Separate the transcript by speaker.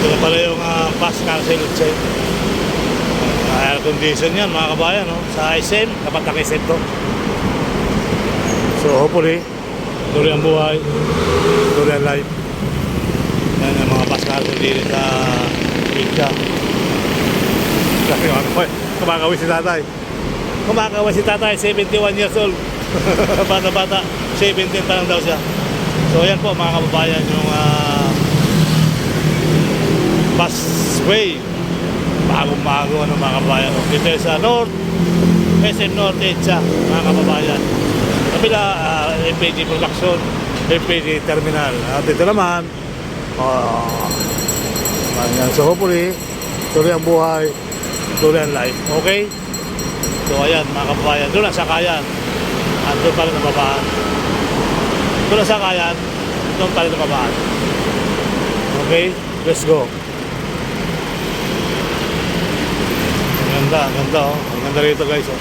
Speaker 1: Ito na pala yung fast car sale. Air condition yan mga kabayan, no? Sa SM, dapat ng SM to. So hopefully tuloy ang buhay, tuloy ang life. Yan ang mga fast car dito sa Pizza. Kasi kumakawin si tatay. Kumakawin si tatay, 71 years old. Bata-bata, 17 pa lang daw siya. So yan po mga kababayan, yung busway, bagong-bago mga kababayan, dito sa North SM North Edsa mga kababayan. Kapila LPG production, LPG terminal. At ito naman so hopefully tuloy ang buhay, tuloy ang life. Okay, so ayan mga kababayan, doon ang sakayan at doon pa rin ang babaan. Doon ang sakayan, doon pa rin ang babaan. Okay, let's go. Ang ganda oh. Ang ganda rito guys, oh.